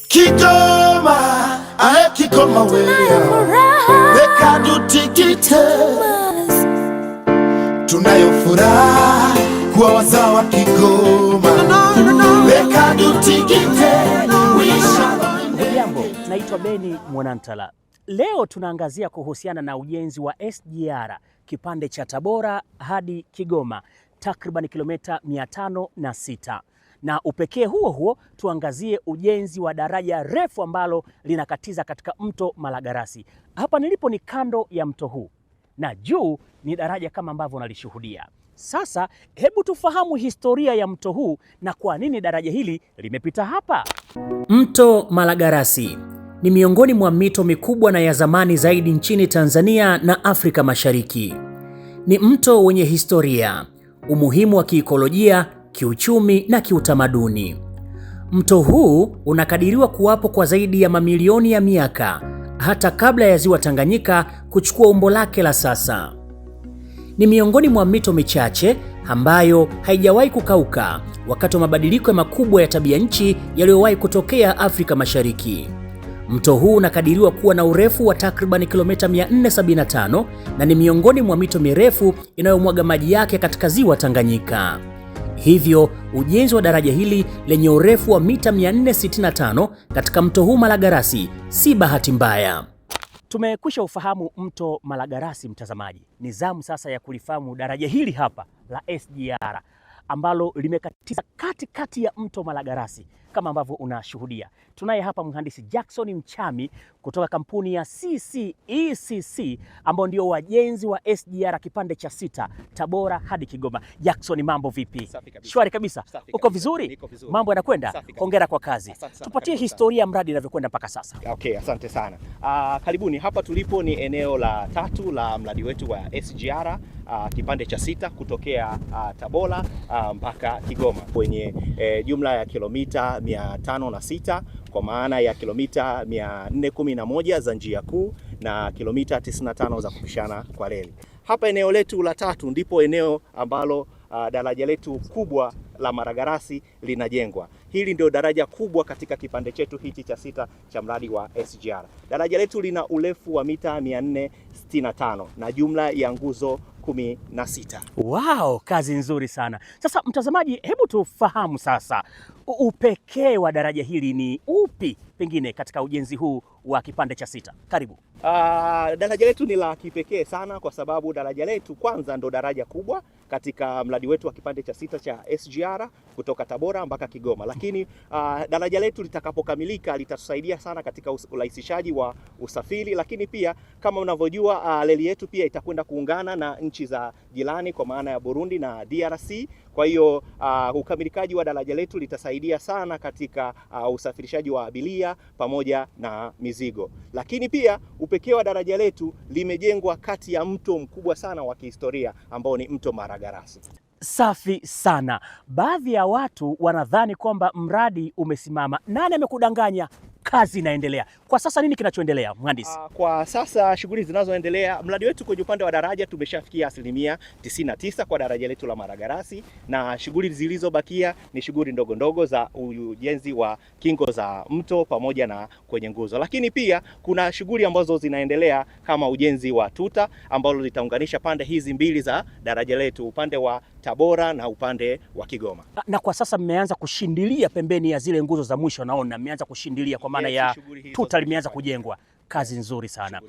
Kigoma, ae Kigoma wewe, weka dutikite, tunayo furaha kuwa wazao wa Kigoma, weka dutikite. Hujambo, naitwa Beni Mwanantala. Leo tunaangazia kuhusiana na ujenzi wa SGR kipande cha Tabora hadi Kigoma, takriban kilomita 506. Na upekee huo huo tuangazie ujenzi wa daraja refu ambalo linakatiza katika mto Malagarasi. Hapa nilipo ni kando ya mto huu na juu ni daraja kama ambavyo unalishuhudia. Sasa hebu tufahamu historia ya mto huu na kwa nini daraja hili limepita hapa. Mto Malagarasi ni miongoni mwa mito mikubwa na ya zamani zaidi nchini Tanzania na Afrika Mashariki. Ni mto wenye historia, umuhimu wa kiikolojia, kiuchumi na kiutamaduni. Mto huu unakadiriwa kuwapo kwa zaidi ya mamilioni ya miaka, hata kabla ya ziwa Tanganyika kuchukua umbo lake la sasa. Ni miongoni mwa mito michache ambayo haijawahi kukauka wakati wa mabadiliko makubwa ya tabia nchi yaliyowahi kutokea Afrika Mashariki. Mto huu unakadiriwa kuwa na urefu wa takriban kilomita 475 na ni miongoni mwa mito mirefu inayomwaga maji yake katika ziwa Tanganyika. Hivyo, ujenzi wa daraja hili lenye urefu wa mita 465 katika mto huu Malagarasi si bahati mbaya. Tumekwisha ufahamu mto Malagarasi, mtazamaji. Ni zamu sasa ya kulifahamu daraja hili hapa la SGR ambalo limekatiza katikati ya mto Malagarasi kama ambavyo unashuhudia. Tunaye hapa mhandisi Jackson Mchami kutoka kampuni ya CCECC ambao ndio wajenzi wa SGR kipande cha 6 Tabora hadi Kigoma. Jackson, mambo vipi? Shwari kabisa. Uko vizuri? Mambo yanakwenda? Hongera kwa kazi. Tupatie historia ya mradi inavyokwenda mpaka sasa. Okay, asante sana. Karibuni. Hapa tulipo ni eneo la 3 la mradi wetu wa SGR kipande cha 6 kutokea Tabora mpaka Kigoma kwenye jumla ya kilomita 506 kwa maana ya kilomita 411 za njia kuu na kilomita 95 za kupishana kwa reli. Hapa eneo letu la 3 ndipo eneo ambalo daraja letu kubwa la Malagarasi linajengwa. Hili ndio daraja kubwa katika kipande chetu hiki cha 6 cha mradi wa SGR. Daraja letu lina urefu wa mita 465 na jumla ya nguzo 16. Wow, kazi nzuri sana. Sasa mtazamaji, hebu tufahamu sasa upekee wa daraja hili ni upi pengine katika ujenzi huu wa kipande cha 6. Karibu. Daraja letu ni la kipekee sana kwa sababu daraja letu kwanza ndo daraja kubwa katika mradi wetu wa kipande cha 6 cha SGR kutoka Tabora mpaka Kigoma. Lakini daraja letu litakapokamilika litatusaidia sana katika urahisishaji wa usafiri, lakini pia kama unavyojua reli yetu pia itakwenda kuungana na nchi za jirani kwa maana ya Burundi na DRC. Kwa hiyo ukamilikaji wa daraja letu litasaidia sana katika usafirishaji wa abiria pamoja na mizigo. Lakini pia upekee wa daraja letu limejengwa kati ya mto mkubwa sana wa kihistoria ambao ni mto Malagarasi. Safi sana. Baadhi ya watu wanadhani kwamba mradi umesimama. Nani amekudanganya? Kazi inaendelea. Kwa sasa nini kinachoendelea, mhandisi? Kwa sasa shughuli zinazoendelea, mradi wetu kwenye upande wa daraja tumeshafikia asilimia 99 kwa daraja letu la Malagarasi, na shughuli zilizobakia ni shughuli ndogo ndogo za ujenzi wa kingo za mto pamoja na kwenye nguzo. Lakini pia kuna shughuli ambazo zinaendelea kama ujenzi wa tuta ambalo litaunganisha pande hizi mbili za daraja letu, upande wa Tabora na upande wa Kigoma. Na kwa sasa mmeanza kushindilia pembeni ya zile nguzo za mwisho, naona mmeanza kushindilia kwa maana ya tuta limeanza kujengwa. Kazi nzuri sana.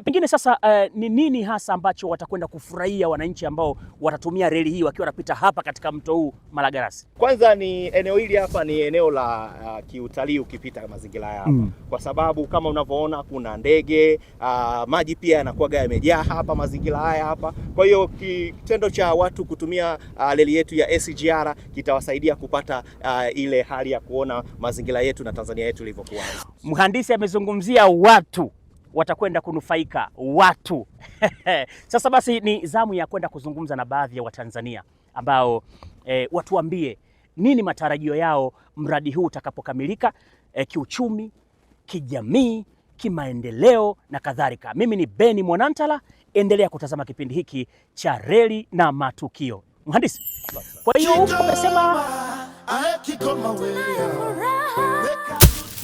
Pengine sasa ni nini hasa ambacho watakwenda kufurahia wananchi ambao watatumia reli hii wakiwa wanapita hapa katika mto huu Malagarasi? Kwanza ni eneo hili hapa ni eneo la kiutalii ukipita mazingira haya hapa. Kwa sababu kama unavyoona kuna ndege, maji pia yanakuwa yamejaa hapa mazingira haya hapa. Kwa hiyo kitendo cha watu kutumia reli yetu ya SGR kitawasaidia kupata ile hali ya kuona mazingira yetu na Tanzania yetu ilivyokuwa. Mhandisi amezungumzia watu watakwenda kunufaika watu. Sasa basi ni zamu ya kwenda kuzungumza na baadhi ya Watanzania ambao watuambie nini matarajio yao mradi huu utakapokamilika, kiuchumi, kijamii, kimaendeleo na kadhalika. Mimi ni Beni Mwanantala, endelea kutazama kipindi hiki cha Reli na Matukio. Mhandisi, kwa hiyo umesema Kigoma wewe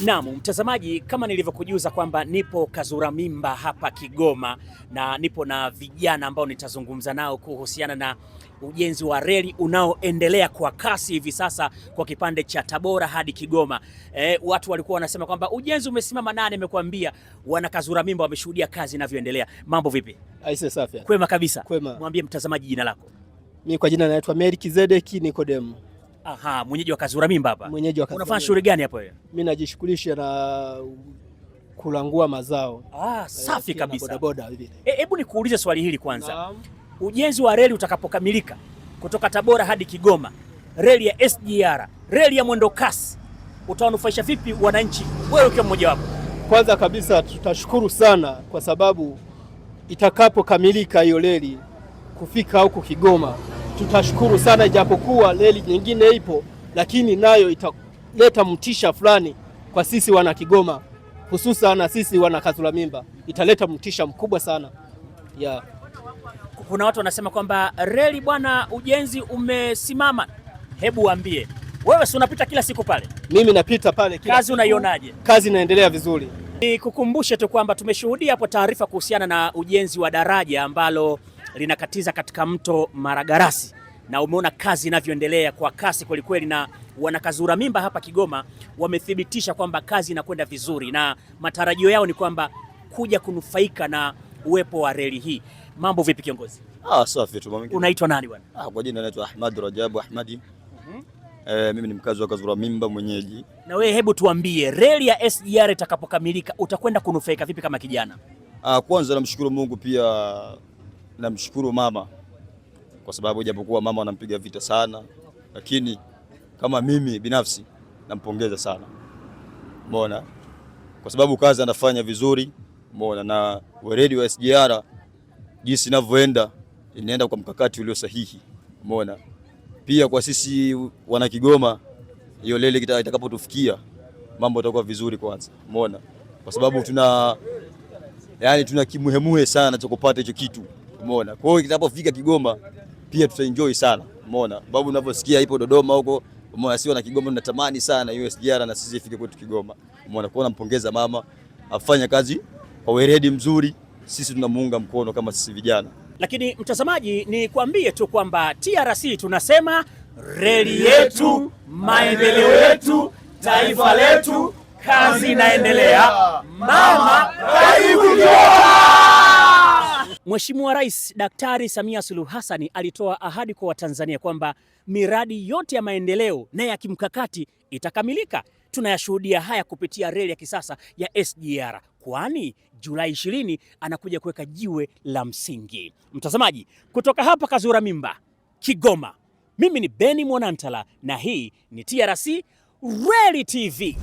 Naam, mtazamaji, kama nilivyokujuza kwamba nipo Kazura Mimba hapa Kigoma na nipo na vijana ambao nitazungumza nao kuhusiana na ujenzi wa reli unaoendelea kwa kasi hivi sasa kwa kipande cha Tabora hadi Kigoma. Watu walikuwa wanasema kwamba ujenzi umesimama, nani amekwambia? Wana Kazura Mimba wameshuhudia kazi inavyoendelea. Mambo vipi? Aise, safi. Kwema kabisa. Kwema. Mwambie mtazamaji jina lako. Mimi kwa jina naitwa Melkizedeki Nikodemu. Aha, mwenyeji wa Kazura Mimba hapa. Mwenyeji wa Kazura. Unafanya shughuli gani hapo wewe? Mimi najishughulisha na kulangua mazao. Safi kabisa. Bodaboda hivi. Hebu nikuulize swali hili kwanza. Naam. Ujenzi wa reli utakapokamilika kutoka Tabora hadi Kigoma, reli ya SGR, reli ya mwendo kasi, utawanufaisha vipi wananchi, wewe ukiwa mmoja wapo? Kwanza kabisa tutashukuru sana kwa sababu itakapokamilika hiyo reli kufika huko Kigoma, tutashukuru sana, ijapokuwa reli nyingine ipo, lakini nayo italeta mtisha fulani kwa sisi wana Kigoma, hususan na sisi wana Kazura Mimba, italeta mtisha mkubwa sana. Yeah. Kuna watu wanasema kwamba reli bwana, ujenzi umesimama. Hebu waambie, wewe si unapita kila siku pale? Mimi napita pale kila kazi siku. Unaionaje? Kazi inaendelea vizuri. Nikukumbushe tu kwamba tumeshuhudia hapo taarifa kuhusiana na ujenzi wa daraja ambalo linakatiza katika mto Maragarasi, na umeona kazi inavyoendelea kwa kasi kwelikweli, na wana Kazura Mimba hapa Kigoma wamethibitisha kwamba kazi inakwenda vizuri na matarajio yao ni kwamba kuja kunufaika na uwepo wa reli hii. Mambo vipi kiongozi? Safi tu. Unaitwa nani bwana? Kwa jina naitwa Ahmad Rajabu Ahmadi. Mimi ni mkazi wa Kazura Mimba mwenyeji. Na wewe hebu tuambie, reli ya SGR itakapokamilika utakwenda kunufaika vipi kama kijana? Kwanza namshukuru Mungu, pia namshukuru mama, kwa sababu japokuwa mama anampiga vita sana, lakini kama mimi binafsi nampongeza sana. Umeona? Kwa sababu kazi anafanya vizuri. Umeona? Na reli wa SGR jinsi inavyoenda inaenda kwa mkakati ulio sahihi. Umeona? Pia kwa sisi wana Kigoma, hiyo reli itakapotufikia mambo yatakuwa vizuri kwanza. Umeona? Kwa sababu tuna kimuhemuhe sana cha kupata hicho kitu. Umeona? Kwa hiyo kitapofika Kigoma pia tutaenjoy sana. Umeona? Sababu unavyosikia ipo Dodoma huko, umeona, sio na Kigoma tunatamani sana hiyo SGR na sisi ifike kwetu Kigoma. Umeona? Kwa nampongeza mama, afanya kazi kwa weledi mzuri, sisi tunamuunga mkono kama sisi vijana. Lakini mtazamaji, ni kuambie tu kwamba TRC tunasema reli yetu, maendeleo yetu, taifa letu, kazi inaendelea. Mama karibu. Mheshimiwa Rais Daktari Samia Suluhu Hassan alitoa ahadi kwa Watanzania kwamba miradi yote ya maendeleo na ya kimkakati itakamilika. Tunayashuhudia haya kupitia reli ya kisasa ya SGR, kwani Julai 20 anakuja kuweka jiwe la msingi. Mtazamaji, kutoka hapa Kazura Mimba, Kigoma, mimi ni Beni Mwanantala na hii ni TRC Reli TV.